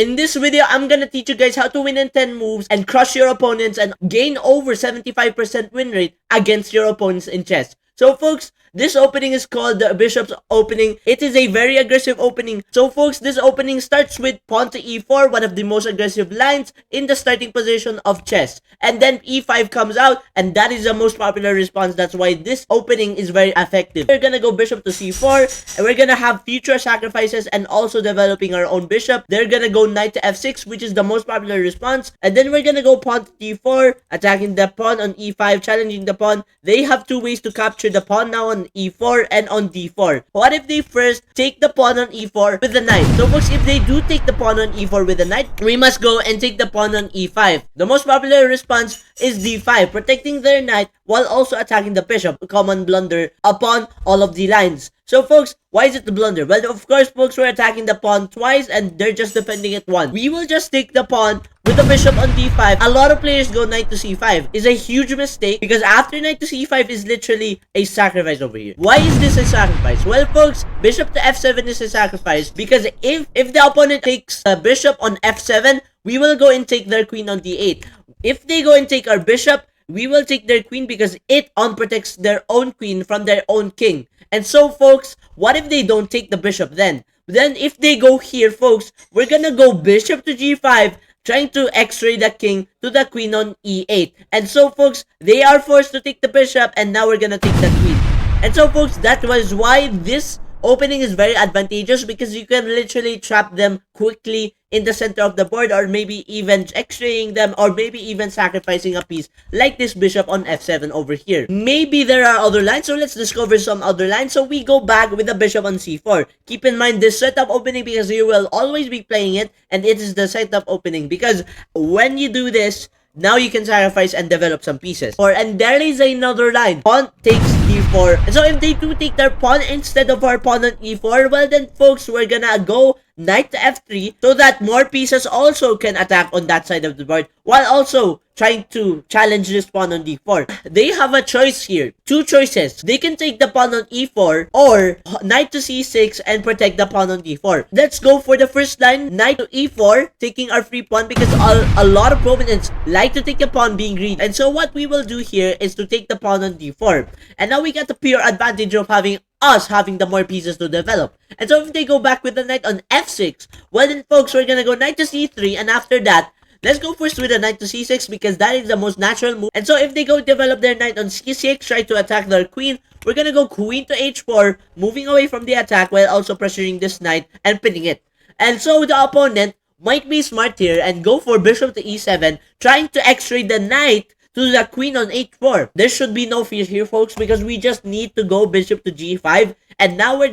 In this video, I'm gonna teach you guys how to win in 10 moves and crush your opponents and gain over 75% win rate against your opponents in chess. So folks, this opening is called the Bishop's opening. It is a very aggressive opening. So folks, this opening starts with pawn to e4, one of the most aggressive lines in the starting position of chess. And then e5 comes out, and that is the most popular response. That's why this opening is very effective. We're gonna go bishop to c4, and we're gonna have future sacrifices and also developing our own bishop. They're gonna go knight to f6, which is the most popular response. And then we're gonna go pawn to d4, attacking the pawn on e5, challenging the pawn. They have two ways to capture the pawn now on e4 and on d4. What if they first take the pawn on e4 with the knight? So folks, if they do take the pawn on e4 with the knight, we must go and take the pawn on e5. The most popular response is d5, protecting their knight while also attacking the bishop, a common blunder upon all of the lines. So folks, why is it the blunder? Well, of course, folks, we're attacking the pawn twice and they're just defending it once. We will just take the pawn with the bishop on d5. A lot of players go knight to c5. It's a huge mistake because after knight to c5 is literally a sacrifice over here. Why is this a sacrifice? Well, folks, bishop to f7 is a sacrifice because if the opponent takes a bishop on f7, we will go and take their queen on d8. If they go and take our bishop, we will take their queen because it unprotects their own queen from their own king. And so, folks, what if they don't take the bishop then? Then if they go here, folks, we're gonna go bishop to g5, trying to x-ray the king to the queen on e8. And so, folks, they are forced to take the bishop, and now we're gonna take the queen. And so, folks, that was why this opening is very advantageous, because you can literally trap them quickly in the center of the board, or maybe even x-raying them, or maybe even sacrificing a piece like this bishop on f7 over here. Maybe there are other lines, so let's discover some other lines. So we go back with the bishop on c4. Keep in mind this setup opening because you will always be playing it, and it is the setup opening because when you do this, now you can sacrifice and develop some pieces. And there is another line. Pawn takes d4. And so if they do take their pawn instead of our pawn on e4, well then folks, we're gonna go knight to f3 so that more pieces also can attack on that side of the board while also trying to challenge this pawn on d4. They have a choice here. Two choices. They can take the pawn on e4 or knight to c6 and protect the pawn on d4. Let's go for the first line, knight to e4, taking our free pawn because a lot of opponents like to take a pawn being greedy. And so what we will do here is to take the pawn on d4. And now we got the pure advantage of having the more pieces to develop. And so if they go back with the knight on f6, well then folks, we're gonna go knight to c3, and after that, let's go first with a knight to c6 because that is the most natural move. And so if they go develop their knight on c6, try to attack their queen, we're gonna go queen to h4, moving away from the attack while also pressuring this knight and pinning it. And so the opponent might be smart here and go for bishop to e7, trying to x-ray the knight to the queen on h4. There should be no fear here, folks, because we just need to go bishop to g5, and now we're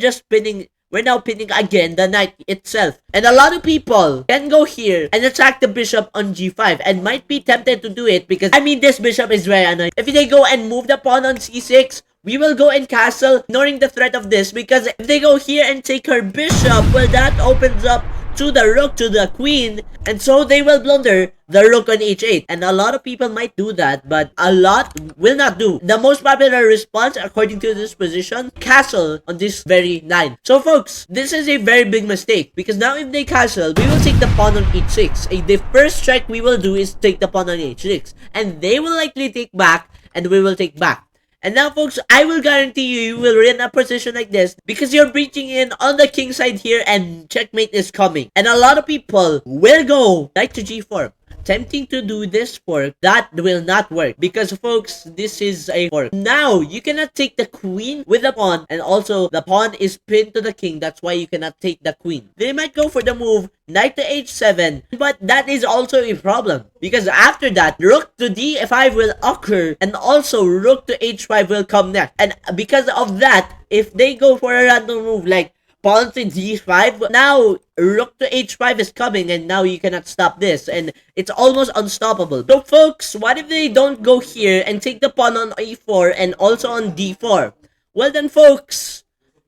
now pinning again the knight itself. And a lot of people can go here and attack the bishop on g5 and might be tempted to do it because, I mean, this bishop is very annoying. If they go and move the pawn on c6, we will go and castle, ignoring the threat of this, because if they go here and take her bishop, well, that opens up to the rook to the queen, and so they will blunder the rook on h8. And a lot of people might do that, but a lot will not do. The most popular response, according to this position, castle on this very line. So folks, this is a very big mistake, because now if they castle, we will take the pawn on h6. The first strike we will do is take the pawn on h6, and they will likely take back, and we will take back. And now, folks, I will guarantee you will win a position like this because you're breaching in on the king side here and checkmate is coming. And a lot of people will go knight to g4. Tempting to do this fork, that will not work because, folks, this is a fork. Now, you cannot take the queen with the pawn, and also the pawn is pinned to the king. That's why you cannot take the queen. They might go for the move knight to h7, but that is also a problem because after that, rook to d5 will occur, and also rook to h5 will come next. And because of that, if they go for a random move like pawn to d5, now rook to h5 is coming, and now you cannot stop this, and it's almost unstoppable. So folks, what if they don't go here and take the pawn on e4 and also on d4? Well then, folks,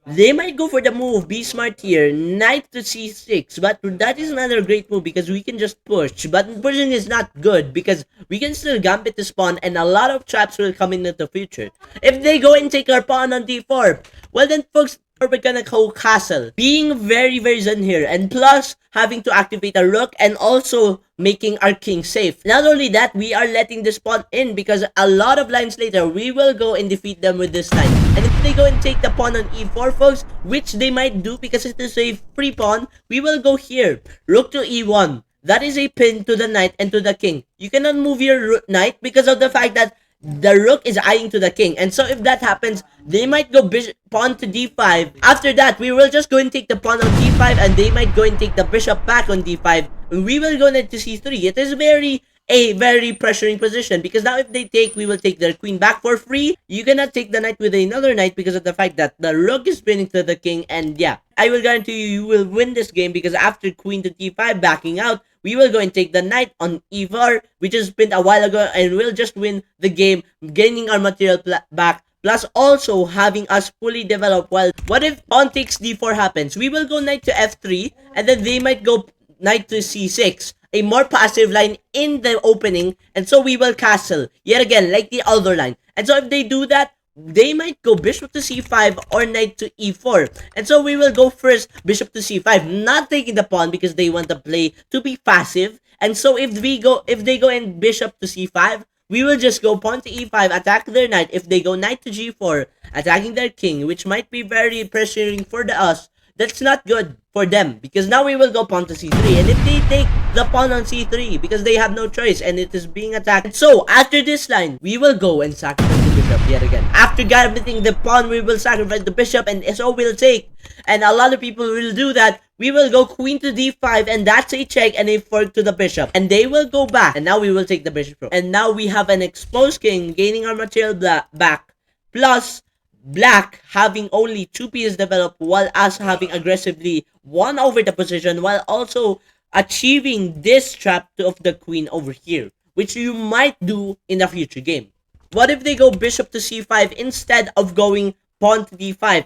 They might go for the move, be smart here, knight to c6, but that is another great move because we can just push. But pushing is not good because we can still gambit the pawn and a lot of traps will come in the future. If they go and take our pawn on d4, well then folks, we're gonna go castle. Being very zen here, and plus having to activate a rook and also making our king safe. Not only that, we are letting this pawn in because a lot of lines later, we will go and defeat them with this knight. And if they go and take the pawn on e4, folks, which they might do because it is a free pawn, we will go here. Rook to e1. That is a pin to the knight and to the king. You cannot move your knight because of the fact that the rook is eyeing to the king. And so if that happens, they might go pawn to d5. After that, we will just go and take the pawn on d5 and they might go and take the bishop back on d5. We will go knight to c3. It is a very pressuring position because now if they take, we will take their queen back for free. You cannot take the knight with another knight because of the fact that the rook is pinning to the king, and yeah, I will guarantee you will win this game because after queen to d5 backing out, we will go and take the knight on e4, which is pinned a while ago, and we'll just win the game, gaining our material back, plus also having us fully developed. Well, what if pawn takes d4 happens? We will go knight to f3, and then they might go knight to c6, a more passive line in the opening, and so we will castle, yet again, like the other line. And so if they do that, they might go bishop to c5 or knight to e4. And so we will go first bishop to c5, not taking the pawn because they want the play to be passive. And so if they go in bishop to c5, we will just go pawn to e5, attack their knight. If they go knight to g4, attacking their king, which might be very pressuring for us. That's not good for them because now we will go pawn to c3, and if they take the pawn on c3 because they have no choice and it is being attacked. So after this line, we will go and sacrifice the bishop yet again. After garroting the pawn, we will sacrifice the bishop, and so we'll take. And a lot of people will do that. We will go queen to d5, and that's a check and a fork to the bishop. And they will go back, and now we will take the bishop. And now we have an exposed king gaining our material back, plus black having only 2 pieces developed while us having aggressively won over the position while also achieving this trap of the queen over here, which you might do in a future game. What if they go bishop to c5 instead of going pawn to d5?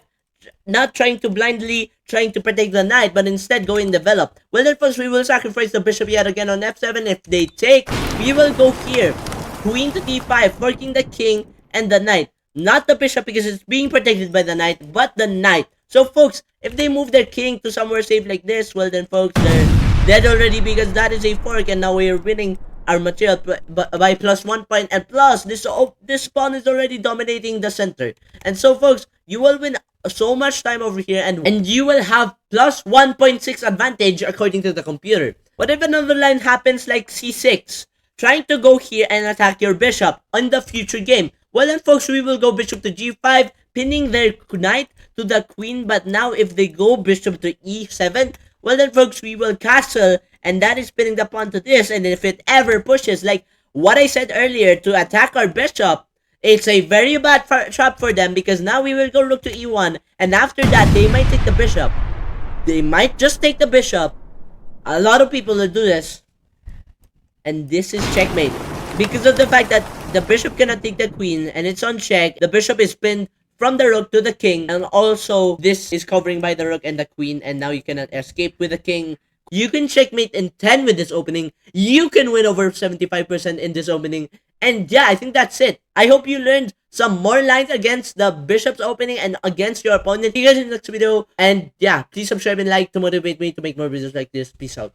Not trying to blindly trying to protect the knight, but instead go and develop. Well then first we will sacrifice the bishop yet again on f7. If they take, we will go here. Queen to d5, forking the king and the knight. Not the bishop because it's being protected by the knight, but the knight. So folks, if they move their king to somewhere safe like this, well then folks, they're dead already because that is a fork, and now we're winning our material by plus 1 point, and plus this pawn is already dominating the center. And so folks, you will win so much time over here, and you will have plus 1.6 advantage according to the computer. What if another line happens like c6, trying to go here and attack your bishop on the future game? Well then folks, we will go bishop to g5, pinning their knight to the queen. But now if they go bishop to e7, well then folks, we will castle, and that is pinning the pawn to this. And if it ever pushes, like what I said earlier, to attack our bishop, it's a very bad trap for them because now we will go rook to e1, and after that they might take the bishop. They might just take the bishop. A lot of people will do this, and this is checkmate because of the fact that the bishop cannot take the queen and it's on check. The bishop is pinned from the rook to the king, and also this is covering by the rook and the queen, and now you cannot escape with the king. You can checkmate in 10 with this opening. You can win over 75% in this opening. And yeah, I think that's it. I hope you learned some more lines against the bishop's opening and against your opponent. See you guys in the next video. And yeah, please subscribe and like to motivate me to make more videos like this. Peace out.